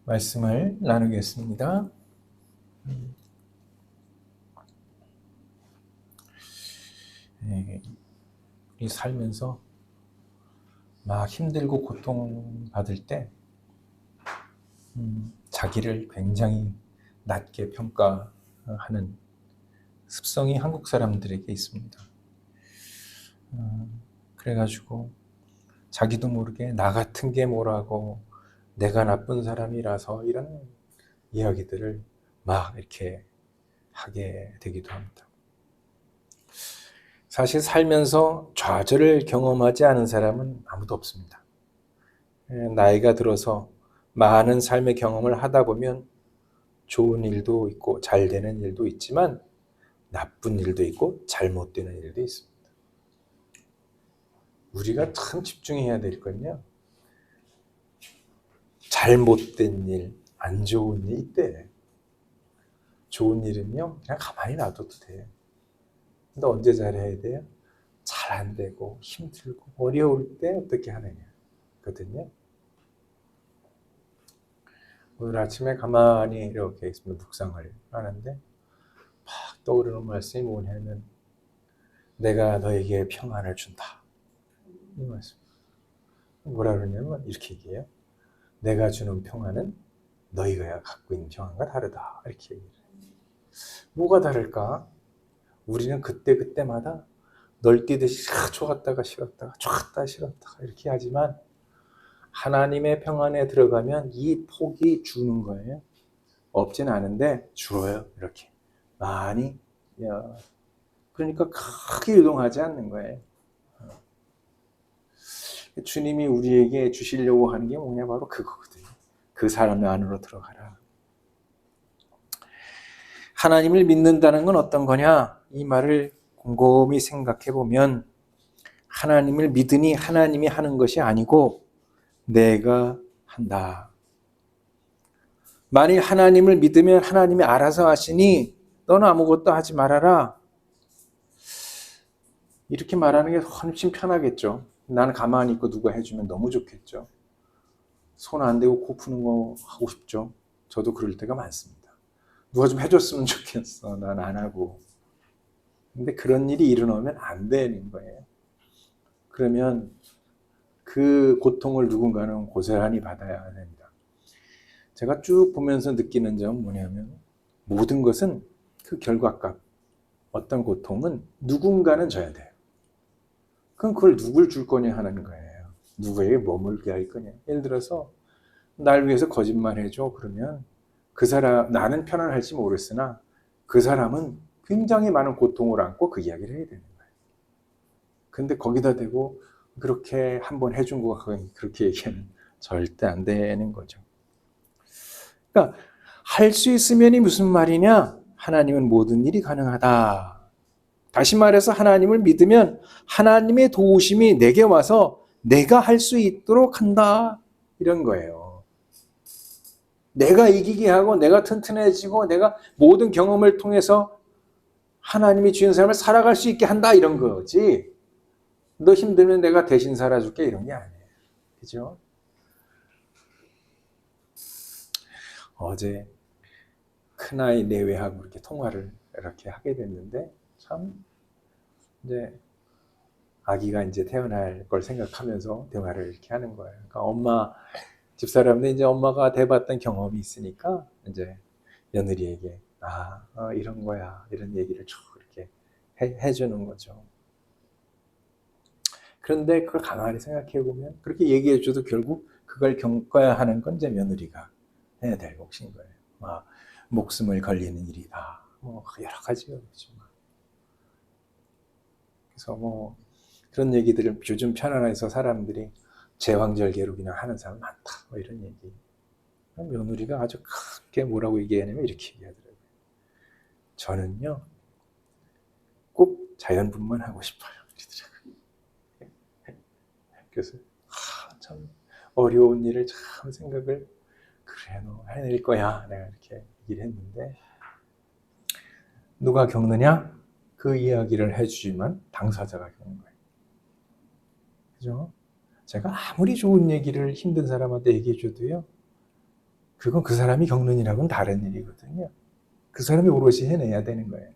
말씀을 나누겠습니다. 이 살면서 막 힘들고 고통받을 때 자기를 굉장히 낮게 평가하는 습성이 한국 사람들에게 있습니다. 그래가지고 자기도 모르게 나 같은 게 뭐라고, 내가 나쁜 사람이라서, 이런 이야기들을 막 이렇게 하게 되기도 합니다. 사실 살면서 좌절을 경험하지 않은 사람은 아무도 없습니다. 나이가 들어서 많은 삶의 경험을 하다 보면 좋은 일도 있고 잘 되는 일도 있지만 나쁜 일도 있고 잘못되는 일도 있습니다. 우리가 참 집중해야 될 건요, 잘못된 일, 안 좋은 일 있대. 좋은 일은요 그냥 가만히 놔둬도 돼요. 근데 언제 잘해야 돼요? 잘 안 되고 힘들고 어려울 때 어떻게 하느냐 거든요. 오늘 아침에 가만히 이렇게 있으면 묵상을 하는데 막 떠오르는 말씀이 뭐냐면, 내가 너에게 평안을 준다, 이 말씀. 뭐라 그러냐면 이렇게 얘기해요. 내가 주는 평안은 너희가 갖고 있는 평안과 다르다, 이렇게 얘기해요. 뭐가 다를까? 우리는 그때마다 널뛰듯이 좋았다가 싫었다가 좋았다가 싫었다가 이렇게 하지만 하나님의 평안에 들어가면 이 폭이 주는 거예요. 없지는 않은데 줄어요. 이렇게 많이. 그러니까 크게 유동하지 않는 거예요. 주님이 우리에게 주시려고 하는 게 뭐냐, 바로 그거거든요. 그 사람 안으로 들어가라. 하나님을 믿는다는 건 어떤 거냐? 이 말을 곰곰이 생각해 보면 하나님을 믿으니 하나님이 하는 것이 아니고 내가 한다. 만일 하나님을 믿으면 하나님이 알아서 하시니 너는 아무것도 하지 말아라, 이렇게 말하는 게 훨씬 편하겠죠. 나는 가만히 있고 누가 해주면 너무 좋겠죠. 손 안 대고 코 푸는 거 하고 싶죠. 저도 그럴 때가 많습니다. 누가 좀 해줬으면 좋겠어. 난 안 하고. 근데 그런 일이 일어나면 안 되는 거예요. 그러면 그 고통을 누군가는 고스란히 받아야 됩니다. 제가 쭉 보면서 느끼는 점은 뭐냐면, 모든 것은 그 결과값, 어떤 고통은 누군가는 져야 돼요. 그럼 그걸 누굴 줄 거냐 하는 거예요. 누구에게 머물게 할 거냐. 예를 들어서 날 위해서 거짓말 해줘, 그러면 그 사람, 나는 편안할지 모르겠으나 그 사람은 굉장히 많은 고통을 안고 그 이야기를 해야 되는 거예요. 근데 거기다 대고 그렇게 한번 해준 거 그렇게 얘기하면 절대 안 되는 거죠. 그러니까 할 수 있으면이 무슨 말이냐? 하나님은 모든 일이 가능하다. 다시 말해서 하나님을 믿으면 하나님의 도우심이 내게 와서 내가 할 수 있도록 한다, 이런 거예요. 내가 이기게 하고 내가 튼튼해지고 내가 모든 경험을 통해서 하나님이 주신 삶을 살아갈 수 있게 한다, 이런 거지. 너 힘들면 내가 대신 살아줄게, 이런 게 아니에요. 그죠? 어제 큰아이 내외하고 이렇게 통화를 이렇게 하게 됐는데, 참 이제 아기가 이제 태어날 걸 생각하면서 대화를 이렇게 하는 거예요. 그러니까 엄마, 집사람들 이제 엄마가 돼봤던 경험이 있으니까 이제 며느리에게 이런 거야, 이런 얘기를 쭉 이렇게 해주는 거죠. 그런데 그걸 가만히 생각해 보면 그렇게 얘기해줘도 결국 그걸 겪어야 하는 건 이제 며느리가 해야 될 몫인 거예요. 목숨을 걸리는 일이다, 여러 가지가 있죠. 그래서 그런 얘기들을 요즘 편안해서 사람들이 제왕절개로 그냥 하는 사람 많다, 이런 얘기. 며느리가 아주 크게 뭐라고 얘기하냐면 이렇게 얘기하더라고요. 저는요 꼭 자연분만 하고 싶어요, 이러더라고요. 그래서 참 어려운 일을 참 생각을, 그래 너 해낼 거야, 내가 이렇게 얘기를 했는데, 누가 겪느냐? 그 이야기를 해주지만 당사자가 겪는 거예요. 그죠? 제가 아무리 좋은 얘기를 힘든 사람한테 얘기해줘도요, 그건 그 사람이 겪는 일하고는 다른 일이거든요. 그 사람이 오롯이 해내야 되는 거예요.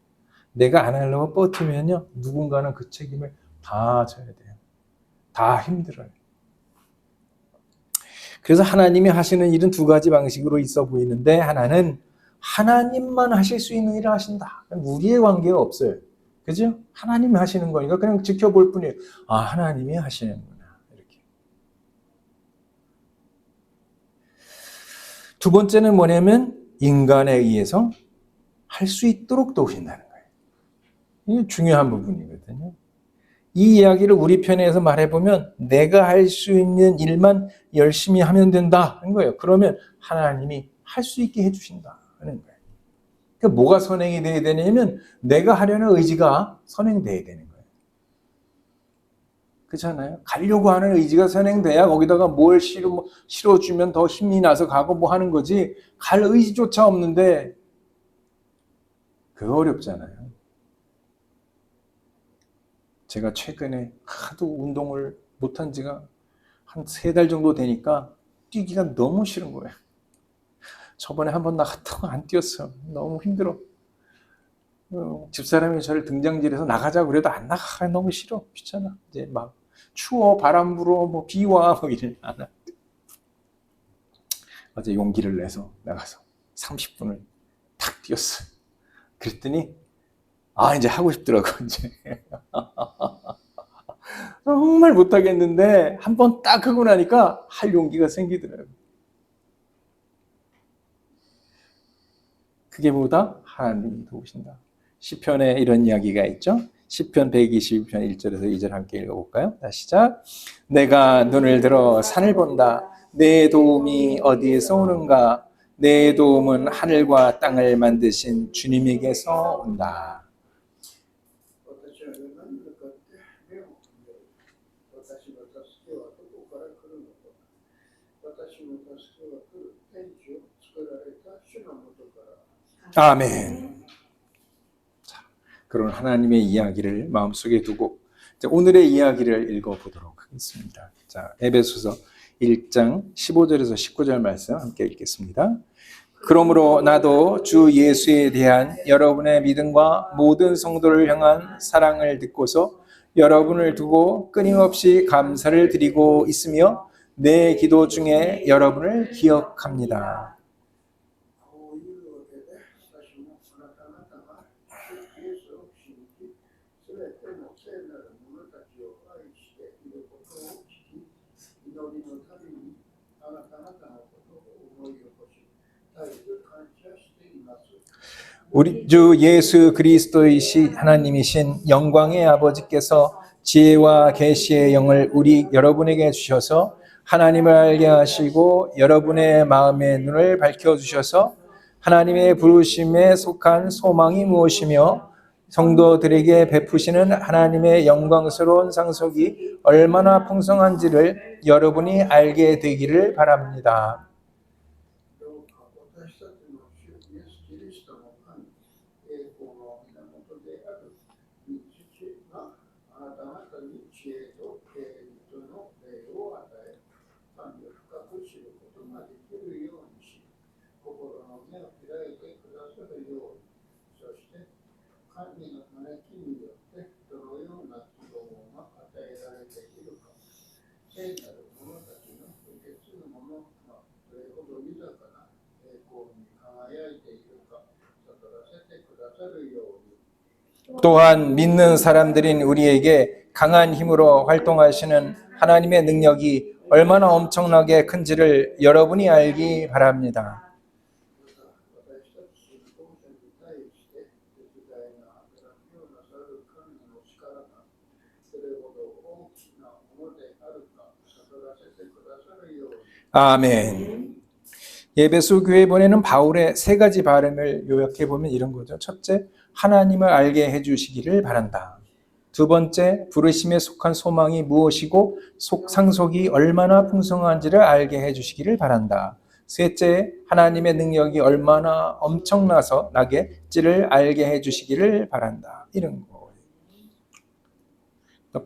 내가 안 하려고 버티면요, 누군가는 그 책임을 다 져야 돼요. 다 힘들어요. 그래서 하나님이 하시는 일은 두 가지 방식으로 있어 보이는데, 하나는 하나님만 하실 수 있는 일을 하신다. 우리의 관계가 없어요. 그죠? 하나님이 하시는 거니까 그냥 지켜볼 뿐이에요. 아, 하나님이 하시는구나. 이렇게. 두 번째는 뭐냐면, 인간에 의해서 할 수 있도록 도우신다는 거예요. 이게 중요한 부분이거든요. 이 이야기를 우리 편에서 말해보면 내가 할 수 있는 일만 열심히 하면 된다는 거예요. 그러면 하나님이 할 수 있게 해주신다는 거예요. 그러니까 뭐가 선행이 돼야 되냐면 내가 하려는 의지가 선행돼야 되는 거예요. 그렇잖아요. 가려고 하는 의지가 선행돼야 거기다가 뭘 실어주면 더 힘이 나서 가고 뭐 하는 거지, 갈 의지조차 없는데 그거 어렵잖아요. 제가 최근에 하도 운동을 못한 지가 한 3달 정도 되니까 뛰기가 너무 싫은 거예요. 저번에 한번 나갔다고 안 뛰었어요. 너무 힘들어. 집사람이 저를 등장질해서 나가자고 그래도 안 나가. 너무 싫어. 귀찮아. 이제 막 추워, 바람 불어, 뭐 비와, 뭐 이러지 않아. 어제 용기를 내서 나가서 30분을 탁 뛰었어요. 그랬더니 이제 하고 싶더라고, 이제. 정말 못하겠는데 한 번 딱 하고 나니까 할 용기가 생기더라고요. 그게 뭐다? 하나님이 도우신다. 시편에 이런 이야기가 있죠. 시편 122편 1절에서 2절 함께 읽어볼까요? 다시 시작. 내가 눈을 들어 산을 본다. 내 도움이 어디에서 오는가? 내 도움은 하늘과 땅을 만드신 주님에게서 온다. 아멘. 자, 그런 하나님의 이야기를 마음속에 두고 오늘의 이야기를 읽어보도록 하겠습니다. 자, 에베소서 1장 15절에서 19절 말씀 함께 읽겠습니다. 그러므로 나도 주 예수에 대한 여러분의 믿음과 모든 성도를 향한 사랑을 듣고서 여러분을 두고 끊임없이 감사를 드리고 있으며 내 기도 중에 여러분을 기억합니다. 우리 주 예수 그리스도이신 하나님이신 영광의 아버지께서 지혜와 계시의 영을 우리 여러분에게 주셔서 하나님을 알게 하시고 여러분의 마음의 눈을 밝혀주셔서 하나님의 부르심에 속한 소망이 무엇이며 성도들에게 베푸시는 하나님의 영광스러운 상속이 얼마나 풍성한지를 여러분이 알게 되기를 바랍니다. 또한 믿는 사람들인 우리에게 강한 힘으로 활동하시는 하나님의 능력이 얼마나 엄청나게 큰지를 여러분이 알기 바랍니다. 아멘. 에베소 교회에 보내는 바울의 3가지 바람을 요약해 보면 이런 거죠. 첫째, 하나님을 알게 해주시기를 바란다. 두 번째, 부르심에 속한 소망이 무엇이고 상속이 얼마나 풍성한지를 알게 해주시기를 바란다. 셋째, 하나님의 능력이 얼마나 엄청나서 나겠지를 알게 해주시기를 바란다. 이런 거예요.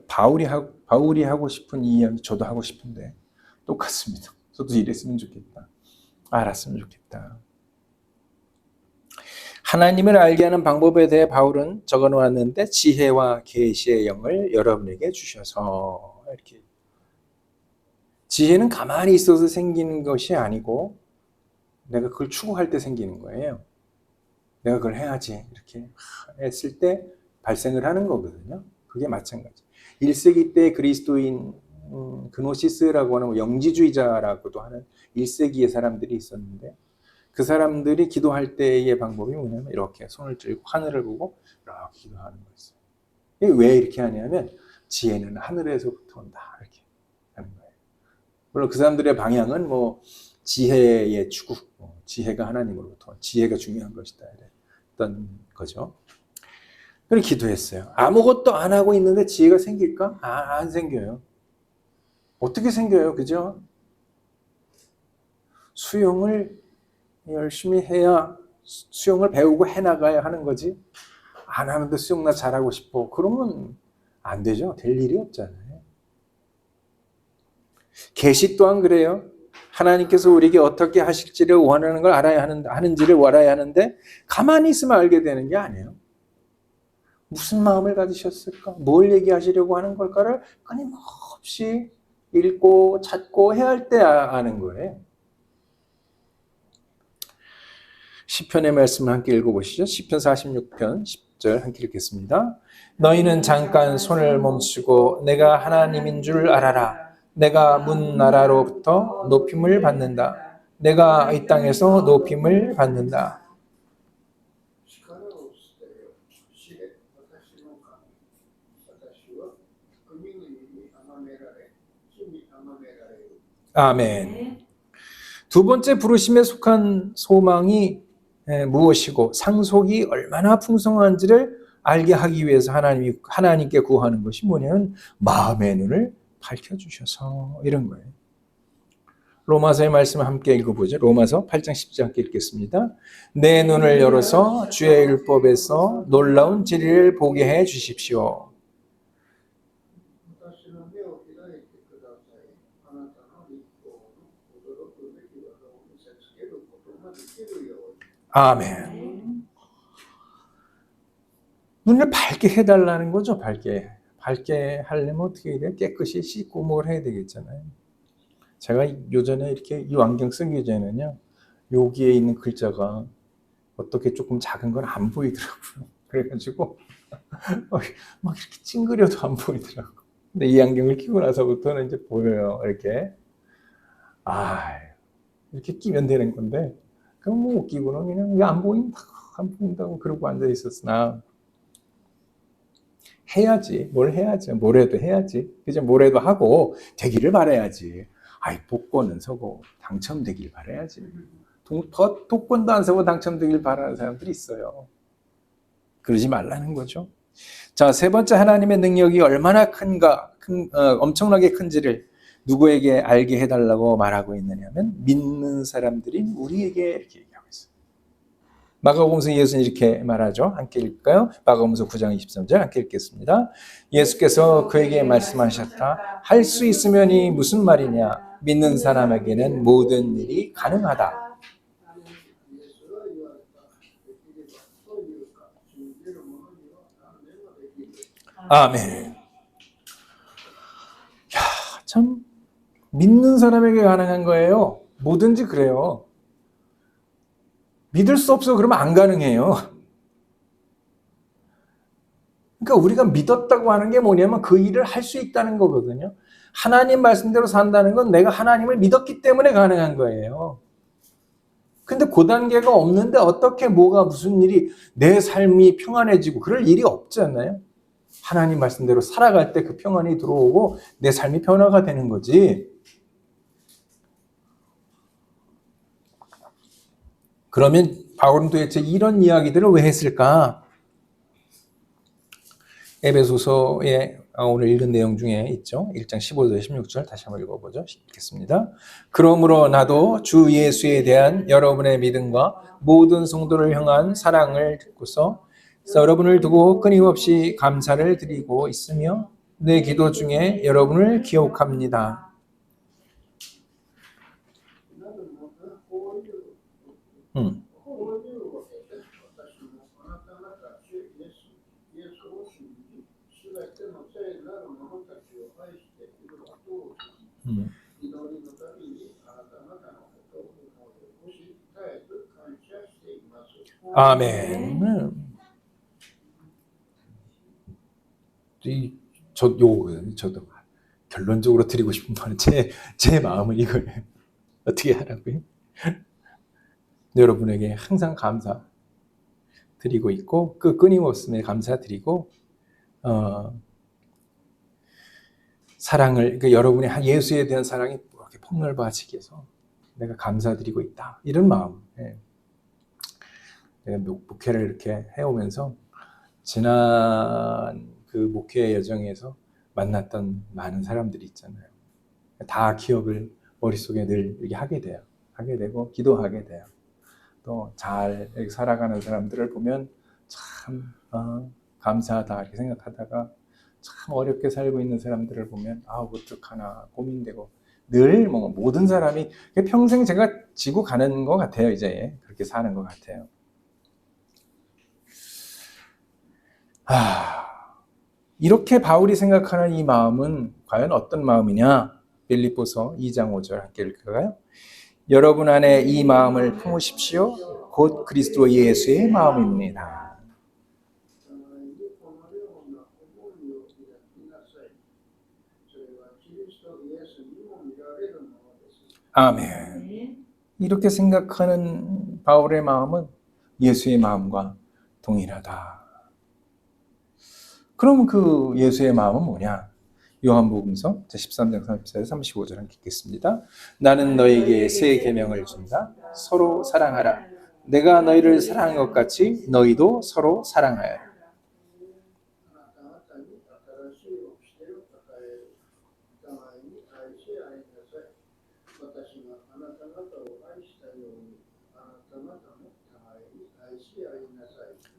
바울이 하고 싶은 이 이야기 저도 하고 싶은데 똑같습니다. 저도 이랬으면 좋겠다. 알았으면 좋겠다. 하나님을 알게 하는 방법에 대해 바울은 적어놓았는데 지혜와 계시의 영을 여러분에게 주셔서 이렇게. 지혜는 가만히 있어서 생기는 것이 아니고 내가 그걸 추구할 때 생기는 거예요. 내가 그걸 해야지 이렇게 했을 때 발생을 하는 거거든요. 그게 마찬가지. 1세기 때 그리스도인 그노시스라고 하는 영지주의자라고도 하는 1세기의 사람들이 있었는데 그 사람들이 기도할 때의 방법이 뭐냐면 이렇게 손을 들고 하늘을 보고 이렇게 기도하는 거였어요. 왜 이렇게 하냐면 지혜는 하늘에서부터 온다 이렇게 하는 거예요. 물론 그 사람들의 방향은 뭐 지혜의 추구, 지혜가 하나님으로부터 지혜가 중요한 것이다 이랬던 거죠. 그렇게 기도했어요. 아무것도 안 하고 있는데 지혜가 생길까? 안 생겨요. 어떻게 생겨요? 그죠? 수영을 열심히 해야 수영을 배우고 해나가야 하는 거지. 안 하는데 수영 나 잘하고 싶어. 그러면 안 되죠. 될 일이 없잖아요. 계시 또한 그래요. 하나님께서 우리에게 어떻게 하실지를 원하는 걸 알아야 하는지를 알아야 하는데 가만히 있으면 알게 되는 게 아니에요. 무슨 마음을 가지셨을까? 뭘 얘기하시려고 하는 걸까를 끊임없이 읽고 찾고 해야 할 때 아는 거예요. 시편의 말씀을 함께 읽어보시죠. 시편 46편 10절 함께 읽겠습니다. 너희는 잠깐 손을 멈추고 내가 하나님인 줄 알아라. 내가 문 나라로부터 높임을 받는다. 내가 이 땅에서 높임을 받는다. 아멘. 두 번째 부르심에 속한 소망이 무엇이고 상속이 얼마나 풍성한지를 알게 하기 위해서 하나님께 구하는 것이 뭐냐면 마음의 눈을 밝혀주셔서 이런 거예요. 로마서의 말씀을 함께 읽어보죠. 로마서 8장 10절 함께 읽겠습니다. 내 눈을 열어서 주의 율법에서 놀라운 진리를 보게 해 주십시오. 아멘. 눈을 밝게 해달라는 거죠. 밝게 하려면 어떻게 해야 돼요? 깨끗이 씻고 뭘 해야 되겠잖아요. 제가 요전에 이렇게 이 안경 쓰기 전에는요, 여기에 있는 글자가 어떻게 조금 작은 건 안 보이더라고요. 그래가지고 막 이렇게 찡그려도 안 보이더라고요. 근데 이 안경을 끼고 나서부터는 이제 보여요. 이렇게 이렇게 끼면 되는 건데 그럼 뭐 못 끼고는 그냥 왜 안 보인다고 그러고 앉아 있었으나 해야지. 뭘 해야지. 뭐래도 해야지. 그죠? 뭐래도 하고 되기를 바라야지. 복권은 서고 당첨되길 바라야지. 복권도 안 서고 당첨되길 바라는 사람들이 있어요. 그러지 말라는 거죠. 자, 세 번째 하나님의 능력이 얼마나 큰가, 엄청나게 큰지를 누구에게 알게 해달라고 말하고 있느냐면 믿는 사람들인 우리에게 이렇게 얘기하고 있어요. 마가복음서 예수는 이렇게 말하죠. 함께 읽을까요? 마가복음서 9장 23절 함께 읽겠습니다. 예수께서 그에게 말씀하셨다. 할 수 있으면이 무슨 말이냐? 믿는 사람에게는 모든 일이 가능하다. 아멘. 참 믿는 사람에게 가능한 거예요. 뭐든지 그래요. 믿을 수 없어 그러면 안 가능해요. 그러니까 우리가 믿었다고 하는 게 뭐냐면 그 일을 할 수 있다는 거거든요. 하나님 말씀대로 산다는 건 내가 하나님을 믿었기 때문에 가능한 거예요. 근데 그 단계가 없는데 어떻게 무슨 일이 내 삶이 평안해지고 그럴 일이 없잖아요. 하나님 말씀대로 살아갈 때 그 평안이 들어오고 내 삶이 변화가 되는 거지. 그러면 바울은 도대체 이런 이야기들을 왜 했을까? 에베소서에 오늘 읽은 내용 중에 있죠. 1장 15절 16절 다시 한번 읽어보죠. 읽겠습니다. 그러므로 나도 주 예수에 대한 여러분의 믿음과 모든 성도를 향한 사랑을 듣고서 여러분을 두고 끊임없이 감사를 드리고 있으며 내 기도 중에 여러분을 기억합니다. 음. 음. 아멘. 저도 결론적으로 드리고 싶은 말은 제 마음은 이거예요. 어떻게 하라고요? 여러분에게 항상 감사 드리고 있고, 그 끊임없음에 감사드리고, 사랑을, 그러니까 여러분의 예수에 대한 사랑이 이렇게 폭넓어지게 해서 내가 감사드리고 있다. 이런 마음. 내가 목회를 이렇게 해오면서 지난 그 목회 여정에서 만났던 많은 사람들이 있잖아요. 다 기억을 머릿속에 늘 이렇게 하게 돼요. 하게 되고 기도하게 돼요. 또 잘 살아가는 사람들을 보면 참 감사하다 이렇게 생각하다가 참 어렵게 살고 있는 사람들을 보면 어떡하나 고민되고 늘 모든 사람이 평생 제가 지고 가는 것 같아요. 이제 그렇게 사는 것 같아요. 이렇게 바울이 생각하는 이 마음은 과연 어떤 마음이냐? 빌립보서 2장 5절 함께 읽을까요? 여러분 안에 이 마음을 품으십시오. 곧 그리스도 예수의 마음입니다. 아멘. 이렇게 생각하는 바울의 마음은 예수의 마음과 동일하다. 그럼 그 예수의 마음은 뭐냐? 요한복음서 13장 34절 35절 함께 읽겠습니다. 나는 너에게 새 계명을 준다. 서로 사랑하라. 내가 너희를 사랑한 것 같이 너희도 서로 사랑하여라.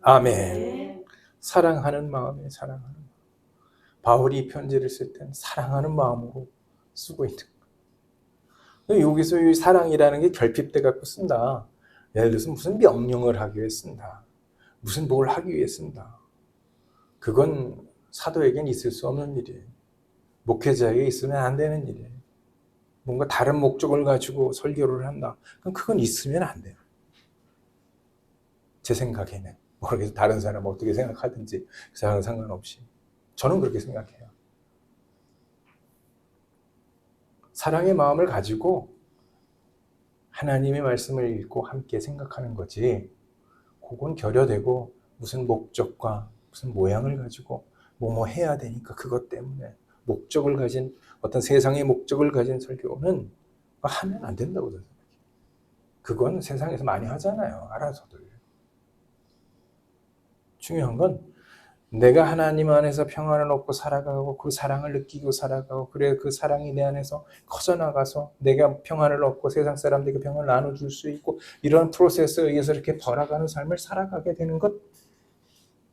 아멘. 사랑하는 마음에 사랑하는 마음. 바울이 이 편지를 쓸 때는 사랑하는 마음으로 쓰고 있는 거예요. 여기서 이 사랑이라는 게 결핍돼 갖고 쓴다. 예를 들어서 무슨 명령을 하기 위해 쓴다. 무슨 뭘 하기 위해 쓴다. 그건 사도에겐 있을 수 없는 일이에요. 목회자에게 있으면 안 되는 일이에요. 뭔가 다른 목적을 가지고 설교를 한다. 그건 있으면 안 돼요. 제 생각에는. 모르겠어요. 다른 사람 어떻게 생각하든지 그 사람은 상관없이. 저는 그렇게 생각해요. 사랑의 마음을 가지고 하나님의 말씀을 읽고 함께 생각하는 거지. 그건 결여되고 무슨 목적과 무슨 모양을 가지고 뭐 해야 되니까 그것 때문에 목적을 가진 어떤 세상의 목적을 가진 설교는 하면 안 된다고 생각해요. 그건 세상에서 많이 하잖아요. 알아서들. 중요한 건 내가 하나님 안에서 평안을 얻고 살아가고 그 사랑을 느끼고 살아가고 그래 그 사랑이 내 안에서 커져나가서 내가 평안을 얻고 세상 사람들에게 평안을 나눠줄 수 있고 이런 프로세스에 의해서 이렇게 벌어가는 삶을 살아가게 되는 것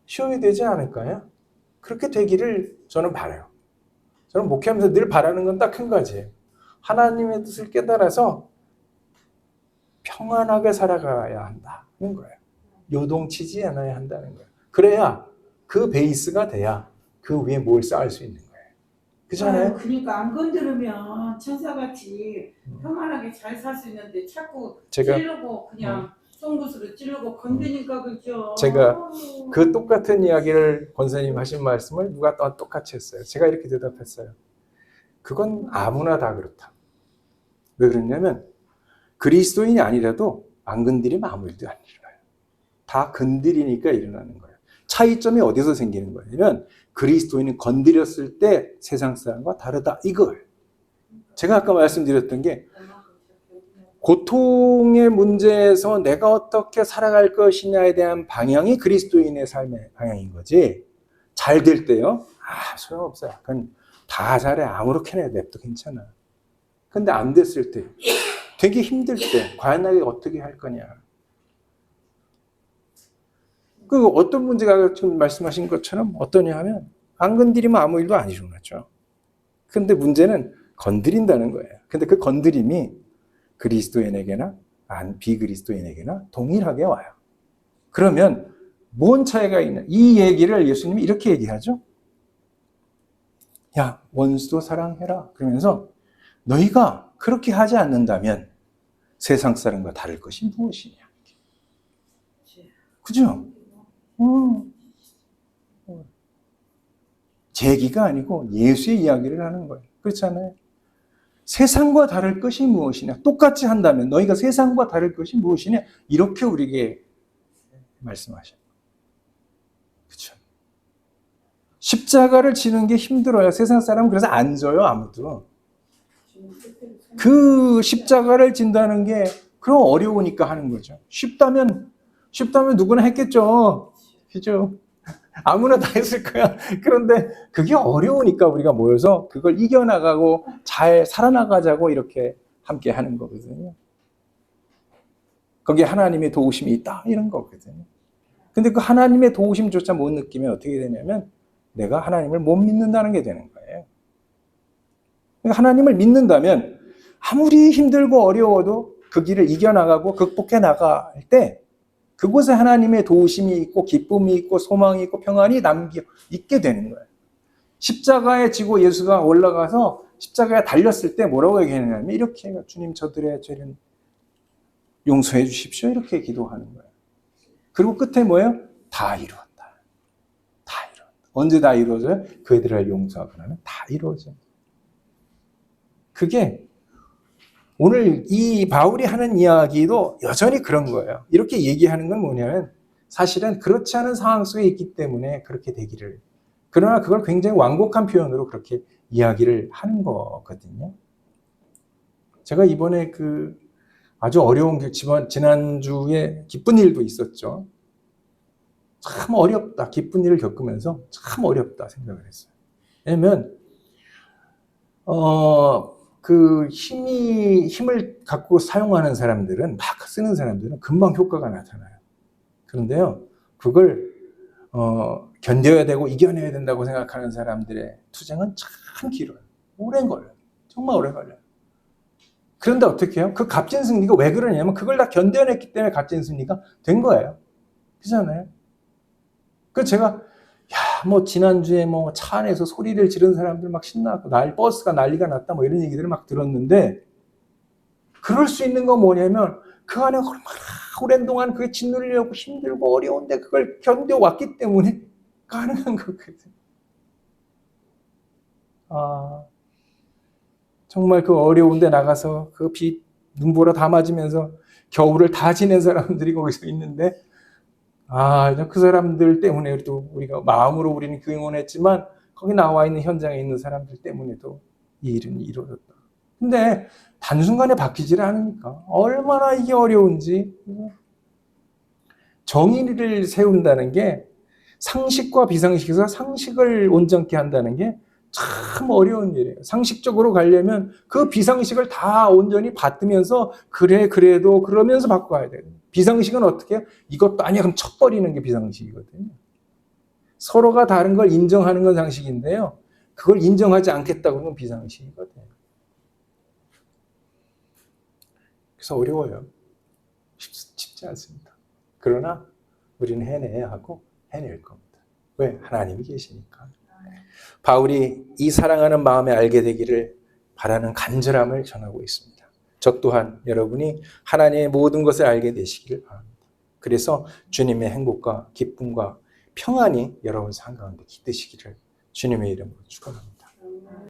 쉬워야 되지 않을까요? 그렇게 되기를 저는 바라요. 저는 목회하면서 늘 바라는 건 딱 한 가지예요. 하나님의 뜻을 깨달아서 평안하게 살아가야 한다는 거예요. 요동치지 않아야 한다는 거예요. 그래야 그 베이스가 돼야 그 위에 뭘 쌓을 수 있는 거예요. 그렇잖아요? 그러니까 안 건드리면 천사같이 평안하게 잘 살 수 있는데 자꾸 찌르고 그냥 송곳으로 찌르고 건드니까 그죠. 제가 그 똑같은 이야기를 권사님 하신 말씀을 누가 또 똑같이 했어요. 제가 이렇게 대답했어요. 그건 아무나 다 그렇다. 왜 그러냐면 그리스도인이 아니라도 안 건드리면 아무 일도 안 일어나요. 다 건드리니까 일어나는 거예요. 차이점이 어디서 생기는 거냐면 그리스도인은 건드렸을 때 세상 사람과 다르다 이걸. 제가 아까 말씀드렸던 게 고통의 문제에서 내가 어떻게 살아갈 것이냐에 대한 방향이 그리스도인의 삶의 방향인 거지. 잘 될 때요? 소용없어요. 그건 다 잘해. 아무렇게나 냅도 괜찮아. 근데 안 됐을 때, 되게 힘들 때 과연 나게 어떻게 할 거냐. 그 어떤 문제가 지금 말씀하신 것처럼 어떠냐 하면 안 건드리면 아무 일도 안 일어나죠. 근데 문제는 건드린다는 거예요. 근데 그 건드림이 그리스도인에게나 비그리스도인에게나 동일하게 와요. 그러면 뭔 차이가 있냐? 이 얘기를 예수님이 이렇게 얘기하죠. 야, 원수도 사랑해라. 그러면서 너희가 그렇게 하지 않는다면 세상 사람과 다를 것이 무엇이냐. 그죠? 제 얘기가 아니고 예수의 이야기를 하는 거예요. 그렇잖아요. 세상과 다를 것이 무엇이냐. 똑같이 한다면 너희가 세상과 다를 것이 무엇이냐. 이렇게 우리에게 말씀하셔요. 그렇죠. 십자가를 지는 게 힘들어요. 세상 사람은 그래서 안 져요, 아무도. 그 십자가를 진다는 게 그럼 어려우니까 하는 거죠. 쉽다면 누구나 했겠죠. 그죠? 아무나 다 했을 거야. 그런데 그게 어려우니까 우리가 모여서 그걸 이겨나가고 잘 살아나가자고 이렇게 함께 하는 거거든요. 거기에 하나님의 도우심이 있다 이런 거거든요. 근데 그 하나님의 도우심조차 못 느끼면 어떻게 되냐면 내가 하나님을 못 믿는다는 게 되는 거예요. 그러니까 하나님을 믿는다면 아무리 힘들고 어려워도 그 길을 이겨나가고 극복해 나갈 때 그곳에 하나님의 도우심이 있고 기쁨이 있고 소망이 있고 평안이 있게 되는 거예요. 십자가에 지고 예수가 올라가서 십자가에 달렸을 때 뭐라고 얘기했냐면 이렇게 해요. 주님 저들의 죄를 용서해 주십시오. 이렇게 기도하는 거예요. 그리고 끝에 뭐예요? 다 이루었다. 다 이루었다. 언제 다 이루어져요? 그들을 용서하고 나면 다 이루어져요. 그게 오늘 이 바울이 하는 이야기도 여전히 그런 거예요. 이렇게 얘기하는 건 뭐냐면 사실은 그렇지 않은 상황 속에 있기 때문에 그렇게 되기를. 그러나 그걸 굉장히 완곡한 표현으로 그렇게 이야기를 하는 거거든요. 제가 이번에 아주 어려운 지난주에 기쁜 일도 있었죠. 참 어렵다. 기쁜 일을 겪으면서 참 어렵다 생각을 했어요. 왜냐면 힘을 갖고 사용하는 사람들은, 막 쓰는 사람들은 금방 효과가 나타나요. 그런데요, 그걸, 견뎌야 되고 이겨내야 된다고 생각하는 사람들의 투쟁은 참 길어요. 오래 걸려요. 정말 오래 걸려요. 그런데 어떻게 해요? 그 값진 승리가 왜 그러냐면 그걸 다 견뎌냈기 때문에 값진 승리가 된 거예요. 그렇잖아요? 그래서 제가 지난주에 차 안에서 소리를 지른 사람들 막 신나고 버스가 난리가 났다 이런 얘기들을 막 들었는데 그럴 수 있는 건 뭐냐면 그 안에 얼마나 오랜 동안 그게 짓누리려고 힘들고 어려운데 그걸 견뎌왔기 때문에 가능한 거거든요. 정말 그 어려운데 나가서 그 비 눈보라 다 맞으면서 겨울을 다 지낸 사람들이 거기서 있는데 그 사람들 때문에도 우리가 마음으로 우리는 응원했지만 거기 나와 있는 현장에 있는 사람들 때문에도 이 일은 이루어졌다. 근데 단순간에 바뀌지를 않으니까 얼마나 이게 어려운지. 정의를 세운다는 게 상식과 비상식에서 상식을 온전케 한다는 게 참 어려운 일이에요. 상식적으로 가려면 그 비상식을 다 온전히 받으면서 그래도 그러면서 바꿔야 돼요. 비상식은 어떻게 해요? 이것도 아니야 그럼 쳐버리는 게 비상식이거든요. 서로가 다른 걸 인정하는 건 상식인데요. 그걸 인정하지 않겠다고 하면 비상식이거든요. 그래서 어려워요. 쉽지 않습니다. 그러나 우리는 해내야 하고 해낼 겁니다. 왜? 하나님이 계시니까. 바울이 이 사랑하는 마음에 알게 되기를 바라는 간절함을 전하고 있습니다. 저 또한 여러분이 하나님의 모든 것을 알게 되시기를 바랍니다. 그래서 주님의 행복과 기쁨과 평안이 여러분 삶 가운데 깃드시기를 주님의 이름으로 축원합니다.